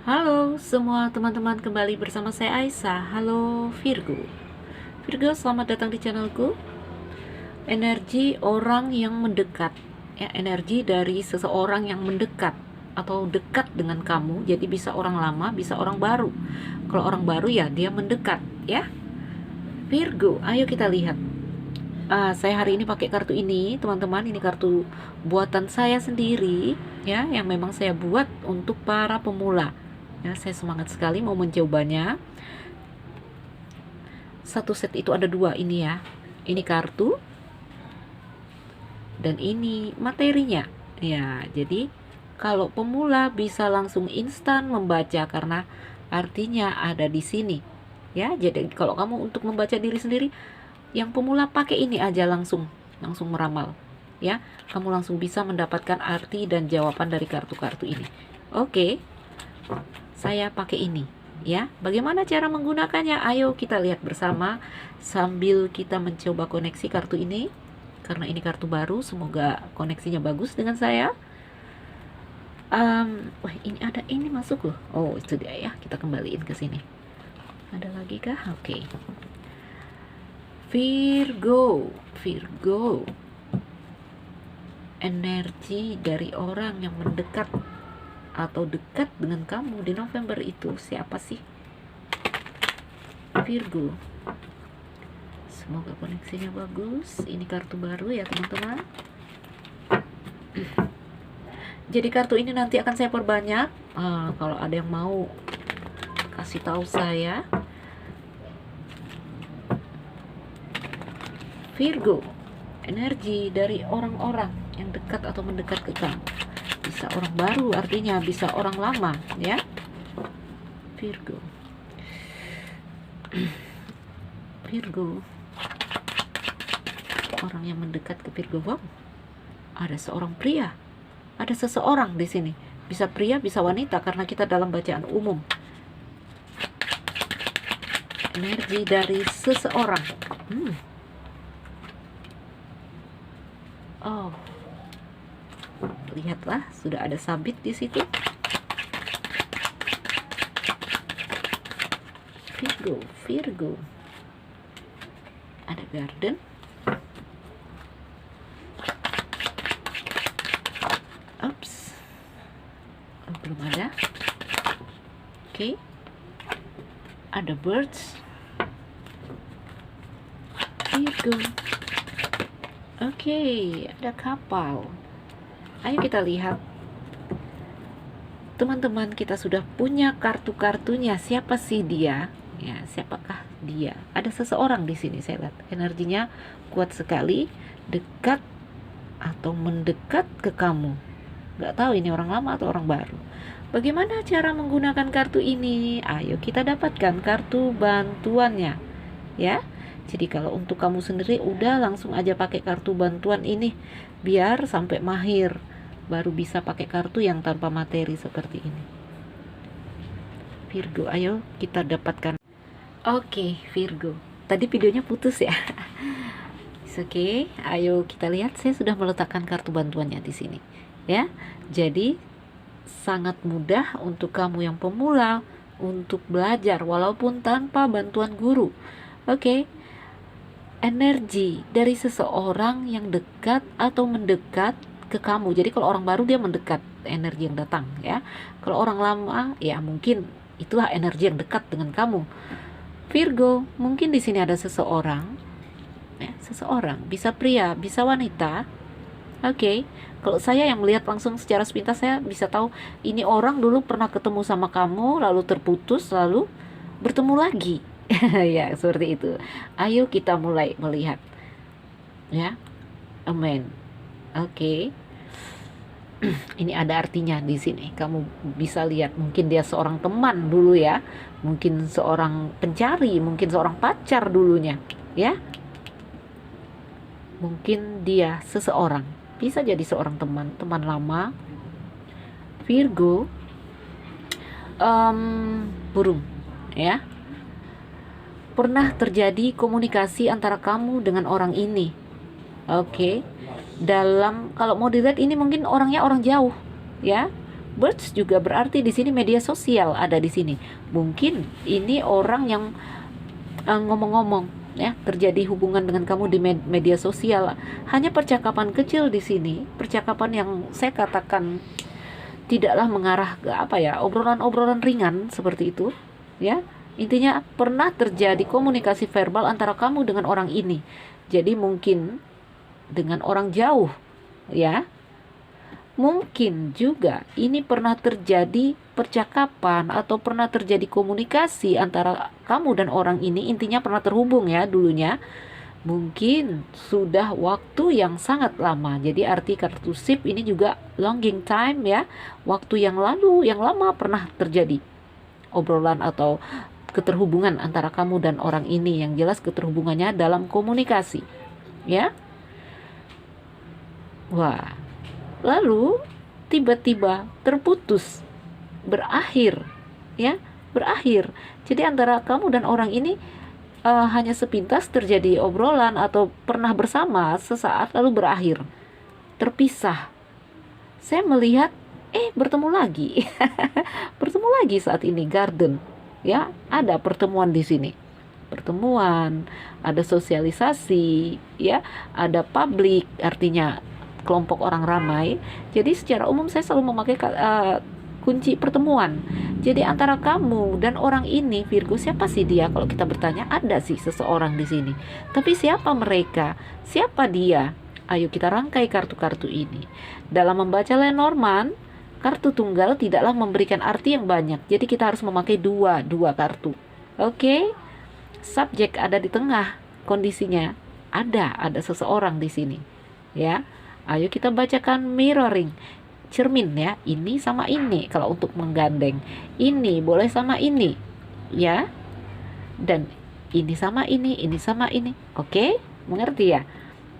Halo semua teman-teman, kembali bersama saya Aisyah. Halo Virgo. Virgo, selamat datang di channelku. Energi orang yang mendekat, ya, energi dari seseorang yang mendekat atau dekat dengan kamu. Jadi bisa orang lama, bisa orang baru. Kalau orang baru ya dia mendekat, ya. Virgo, ayo kita lihat. Saya hari ini pakai kartu ini, teman-teman. Ini kartu buatan saya sendiri, ya, yang memang saya buat untuk para pemula. Ya, saya semangat sekali mau mencobanya. Satu set itu ada dua ini ya. Ini kartu dan ini materinya. Ya, jadi kalau pemula bisa langsung instan membaca karena artinya ada di sini. Ya, jadi kalau kamu untuk membaca diri sendiri, yang pemula pakai ini aja langsung meramal. Ya, kamu langsung bisa mendapatkan arti dan jawaban dari kartu-kartu ini. Oke. Saya pakai ini, ya. Bagaimana cara menggunakannya? Ayo kita lihat bersama sambil kita mencoba koneksi kartu ini. Karena ini kartu baru, semoga koneksinya bagus dengan saya. Wah, ini ada ini masuk loh. Oh, itu dia ya. Kita kembaliin ke sini. Ada lagi kah? Oke. Virgo. Energi dari orang yang mendekat atau dekat dengan kamu di November itu siapa sih? Virgo. Semoga koneksinya bagus. Ini kartu baru ya teman-teman. Jadi kartu ini nanti akan saya perbanyak. Kalau ada yang mau kasih tahu saya. Virgo, energi dari orang-orang yang dekat atau mendekat ke kamu. Bisa orang baru, artinya bisa orang lama, ya. Virgo. Orang yang mendekat ke Virgo. Wow, ada seorang pria, ada seseorang di sini. Bisa pria, bisa wanita, karena kita dalam bacaan umum. Energi dari seseorang. Oh, lihatlah, sudah ada sabit di situ. Virgo. Ada garden. Oops. Oh, belum ada. Oke. Ada birds. Virgo. Oke, ada kapal. Ayo kita lihat. Teman-teman, kita sudah punya kartu-kartunya. Siapa sih dia? Ya, siapakah dia? Ada seseorang di sini, saya lihat. Energinya kuat sekali, dekat atau mendekat ke kamu. Nggak tahu ini orang lama atau orang baru. Bagaimana cara menggunakan kartu ini? Ayo kita dapatkan kartu bantuannya. Ya. Jadi kalau untuk kamu sendiri udah langsung aja pakai kartu bantuan ini biar sampai mahir. Baru bisa pakai kartu yang tanpa materi seperti ini. Virgo, ayo kita dapatkan. Oke, Virgo. Tadi videonya putus ya. Oke, ayo kita lihat. Saya sudah meletakkan kartu bantuannya di sini. Ya, jadi sangat mudah untuk kamu yang pemula untuk belajar walaupun tanpa bantuan guru. Oke. Energi dari seseorang yang dekat atau mendekat ke kamu. Jadi kalau orang baru dia mendekat, energi yang datang ya. Kalau orang lama ya mungkin itulah energi yang dekat dengan kamu. Virgo, mungkin di sini ada seseorang ya, seseorang, bisa pria, bisa wanita. Oke. Kalau saya yang melihat langsung secara sepintas, saya bisa tahu ini orang dulu pernah ketemu sama kamu, lalu terputus, lalu bertemu lagi. Ya, seperti itu. Ayo kita mulai melihat. Ya. Amin. Oke. Ini ada artinya di sini. Kamu bisa lihat mungkin dia seorang teman dulu ya. Mungkin seorang pencari, mungkin seorang pacar dulunya, ya. Mungkin dia seseorang. Bisa jadi seorang teman lama. Virgo. Burung, ya. Pernah terjadi komunikasi antara kamu dengan orang ini. Oke. Dalam, kalau mau dilihat ini mungkin orangnya orang jauh, ya. Birds juga berarti di sini media sosial ada di sini. Mungkin ini orang yang ngomong-ngomong ya, terjadi hubungan dengan kamu di media sosial. Hanya percakapan kecil di sini, percakapan yang saya katakan tidaklah mengarah ke apa ya, obrolan-obrolan ringan seperti itu ya. Intinya pernah terjadi komunikasi verbal antara kamu dengan orang ini. Jadi mungkin dengan orang jauh ya. Mungkin juga ini pernah terjadi percakapan atau pernah terjadi komunikasi antara kamu dan orang ini, intinya pernah terhubung ya dulunya. Mungkin sudah waktu yang sangat lama. Jadi arti kartu sip ini juga longing time ya. Waktu yang lalu, yang lama pernah terjadi obrolan atau keterhubungan antara kamu dan orang ini. Yang jelas keterhubungannya dalam komunikasi ya. Wah, lalu tiba-tiba terputus, berakhir ya, berakhir. Jadi antara kamu dan orang ini hanya sepintas terjadi obrolan atau pernah bersama sesaat lalu berakhir, terpisah. Saya melihat bertemu lagi. Bertemu lagi saat ini garden ya, ada pertemuan di sini. Pertemuan, ada sosialisasi ya, ada publik, artinya kelompok orang ramai. Jadi secara umum saya selalu memakai kunci pertemuan. Jadi antara kamu dan orang ini, Virgo, siapa sih dia? Kalau kita bertanya, ada sih seseorang di sini. Tapi siapa mereka? Siapa dia? Ayo kita rangkai kartu-kartu ini. Dalam membaca Lenormand, kartu tunggal tidaklah memberikan arti yang banyak. Jadi kita harus memakai dua kartu. Oke? Subjek ada di tengah. Kondisinya ada seseorang di sini. Ya. Ayo kita bacakan mirroring, cermin ya, ini sama ini. Kalau untuk menggandeng, ini boleh sama ini ya, dan ini sama ini sama ini. Oke, mengerti ya?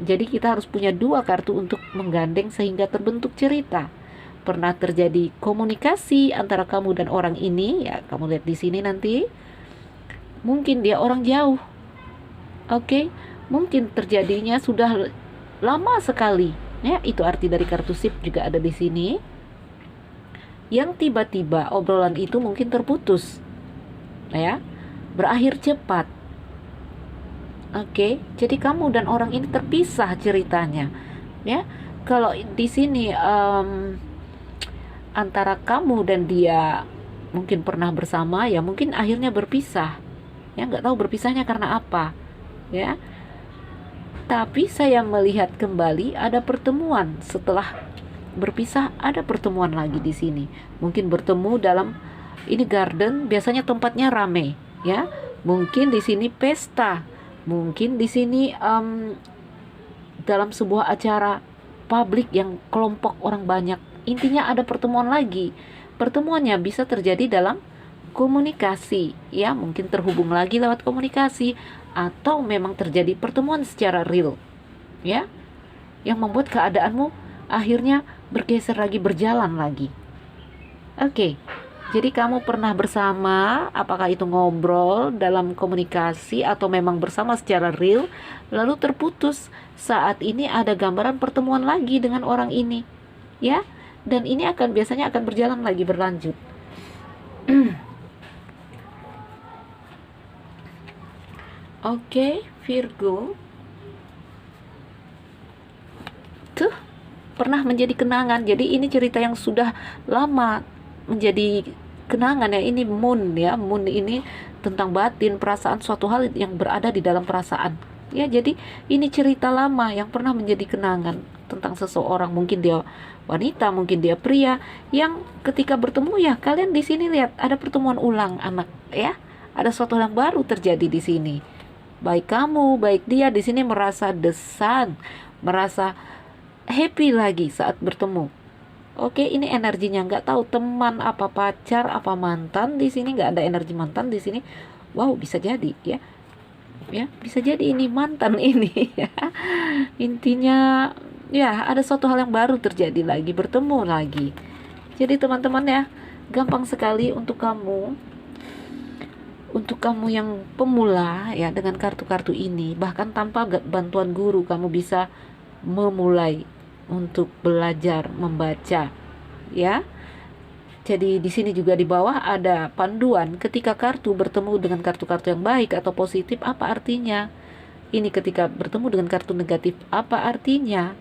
Jadi kita harus punya dua kartu untuk menggandeng sehingga terbentuk cerita. Pernah terjadi komunikasi antara kamu dan orang ini ya, kamu lihat di sini nanti. Mungkin dia orang jauh. Oke, mungkin terjadinya sudah lama sekali. Ya, itu arti dari kartu sip juga ada di sini. Yang tiba-tiba obrolan itu mungkin terputus. Ya, berakhir cepat. Oke, jadi kamu dan orang ini terpisah ceritanya. Ya, kalau di sini antara kamu dan dia mungkin pernah bersama ya, mungkin akhirnya berpisah. Ya, nggak tahu berpisahnya karena apa. Ya. Tapi saya melihat kembali ada pertemuan setelah berpisah, ada pertemuan lagi di sini. Mungkin bertemu dalam ini garden, biasanya tempatnya ramai, ya. Mungkin di sini pesta, mungkin di sini dalam sebuah acara publik yang kelompok orang banyak. Intinya ada pertemuan lagi. Pertemuannya bisa terjadi dalam komunikasi, ya. Mungkin terhubung lagi lewat komunikasi, atau memang terjadi pertemuan secara real ya, yang membuat keadaanmu akhirnya bergeser lagi, berjalan lagi. Oke, jadi kamu pernah bersama, apakah itu ngobrol dalam komunikasi atau memang bersama secara real, lalu terputus. Saat ini ada gambaran pertemuan lagi dengan orang ini ya, dan ini biasanya akan berjalan lagi, berlanjut. Oke, Virgo. Tuh, pernah menjadi kenangan. Jadi ini cerita yang sudah lama menjadi kenangan ya. Ini moon ya. Moon ini tentang batin, perasaan, suatu hal yang berada di dalam perasaan. Ya, jadi ini cerita lama yang pernah menjadi kenangan tentang seseorang. Mungkin dia wanita, mungkin dia pria, yang ketika bertemu ya, kalian di sini lihat ada pertemuan ulang anak ya. Ada suatu hal yang baru terjadi di sini. Baik kamu, baik dia di sini merasa desan, merasa happy lagi saat bertemu. Oke, ini energinya, nggak tahu teman apa pacar apa mantan. Di sini nggak ada energi mantan di sini. Wow, bisa jadi ya. Ya, bisa jadi ini mantan ini ya. Intinya ya ada suatu hal yang baru terjadi lagi, bertemu lagi. Jadi teman-teman ya, gampang sekali untuk kamu yang pemula ya, dengan kartu-kartu ini, bahkan tanpa bantuan guru kamu bisa memulai untuk belajar membaca ya. Jadi di sini juga di bawah ada panduan ketika kartu bertemu dengan kartu-kartu yang baik atau positif, apa artinya? Ini ketika bertemu dengan kartu negatif, apa artinya?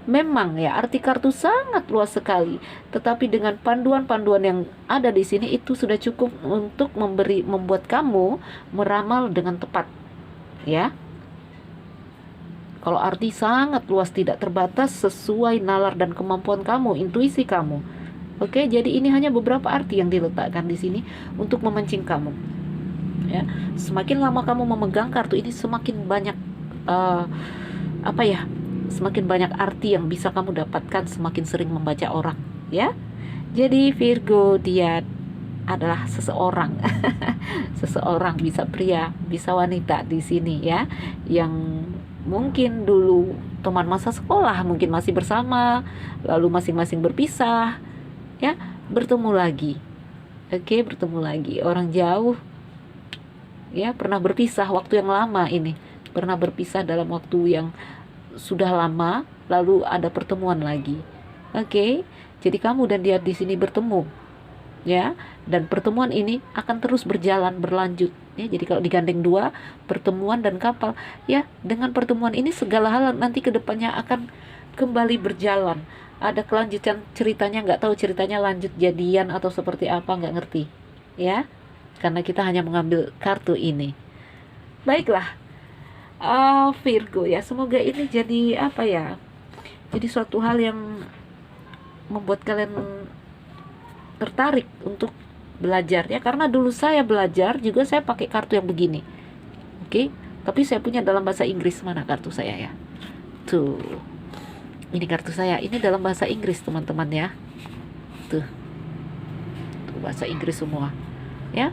Memang ya, arti kartu sangat luas sekali, tetapi dengan panduan-panduan yang ada di sini itu sudah cukup untuk membuat kamu meramal dengan tepat, ya. Kalau arti sangat luas, tidak terbatas, sesuai nalar dan kemampuan kamu, intuisi kamu. Oke, jadi ini hanya beberapa arti yang diletakkan di sini untuk memancing kamu. Ya, semakin lama kamu memegang kartu ini, semakin banyak semakin banyak arti yang bisa kamu dapatkan semakin sering membaca orang. Ya, jadi Virgo, dia adalah seseorang, seseorang, bisa pria, bisa wanita di sini ya, yang mungkin dulu teman masa sekolah, mungkin masih bersama, lalu masing-masing berpisah, ya, bertemu lagi. Oke, bertemu lagi. Orang jauh, ya, pernah berpisah waktu yang lama ini, pernah berpisah dalam waktu yang sudah lama, lalu ada pertemuan lagi. Oke, jadi kamu dan dia di sini bertemu, ya, dan pertemuan ini akan terus berlanjut. Ya, jadi kalau digandeng dua, pertemuan dan kapal, ya, dengan pertemuan ini segala hal nanti kedepannya akan kembali berjalan. Ada kelanjutan ceritanya, nggak tahu ceritanya lanjut jadian atau seperti apa, nggak ngerti, ya, karena kita hanya mengambil kartu ini. Baiklah, Virgo ya, semoga ini jadi apa ya? Jadi suatu hal yang membuat kalian tertarik untuk belajar ya, karena dulu saya belajar juga saya pakai kartu yang begini. Oke, tapi saya punya dalam bahasa Inggris. Mana kartu saya ya? Tuh, ini kartu saya, ini dalam bahasa Inggris teman-teman ya. Tuh bahasa Inggris semua ya.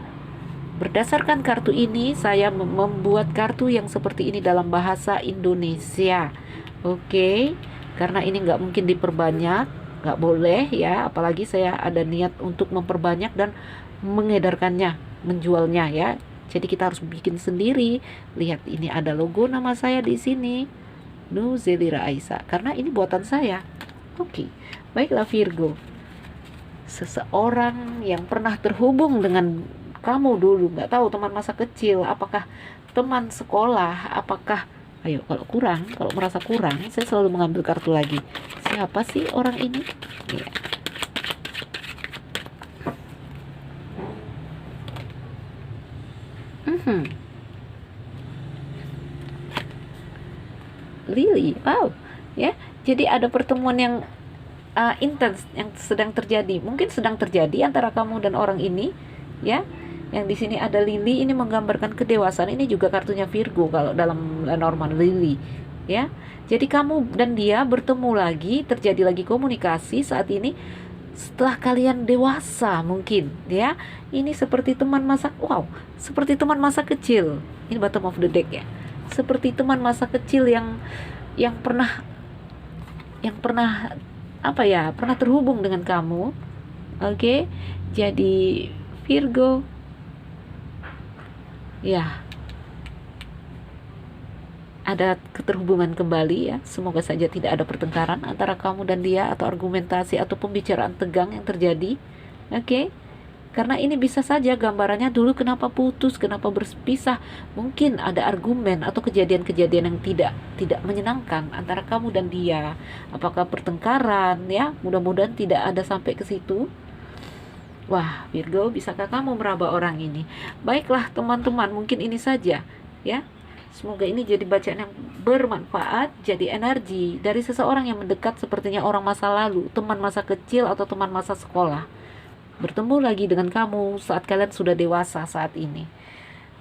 Berdasarkan kartu ini saya membuat kartu yang seperti ini dalam bahasa Indonesia. Oke, karena ini nggak mungkin diperbanyak, nggak boleh ya, apalagi saya ada niat untuk memperbanyak dan mengedarkannya, menjualnya ya. Jadi kita harus bikin sendiri. Lihat, ini ada logo nama saya di sini, Nuzelira Aisyah, karena ini buatan saya. Oke, baiklah Virgo, seseorang yang pernah terhubung dengan kamu dulu, nggak tahu teman masa kecil, apakah teman sekolah, apakah, ayo, kalau merasa kurang, saya selalu mengambil kartu lagi. Siapa sih orang ini? Ya. Lily, wow, ya. Jadi ada pertemuan yang intens yang sedang terjadi, mungkin sedang terjadi antara kamu dan orang ini, ya. Yang di sini ada Lily, ini menggambarkan kedewasaan. Ini juga kartunya Virgo kalau dalam normal Lily, ya. Jadi kamu dan dia bertemu lagi, terjadi lagi komunikasi saat ini setelah kalian dewasa mungkin, ya. Ini seperti teman masa, wow, seperti teman masa kecil. Ini bottom of the deck ya. Seperti teman masa kecil yang pernah pernah terhubung dengan kamu. Oke. Jadi Virgo, ya, ada keterhubungan kembali ya. Semoga saja tidak ada pertengkaran antara kamu dan dia, atau argumentasi atau pembicaraan tegang yang terjadi. Oke. Karena ini bisa saja gambarannya dulu kenapa putus, kenapa berpisah. Mungkin ada argumen atau kejadian-kejadian yang tidak menyenangkan antara kamu dan dia. Apakah pertengkaran ya? Mudah-mudahan tidak ada sampai ke situ. Wah, Virgo, bisakah kamu meraba orang ini? Baiklah teman-teman, mungkin ini saja ya. Semoga ini jadi bacaan yang bermanfaat, jadi energi dari seseorang yang mendekat, sepertinya orang masa lalu, teman masa kecil atau teman masa sekolah, bertemu lagi dengan kamu saat kalian sudah dewasa saat ini.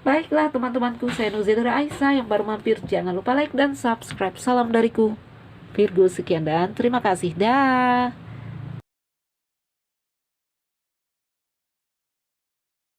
Baiklah teman-temanku, saya Nuzelira Aisyah. Yang baru mampir, jangan lupa like dan subscribe. Salam dariku, Virgo, sekian dan terima kasih. Dah.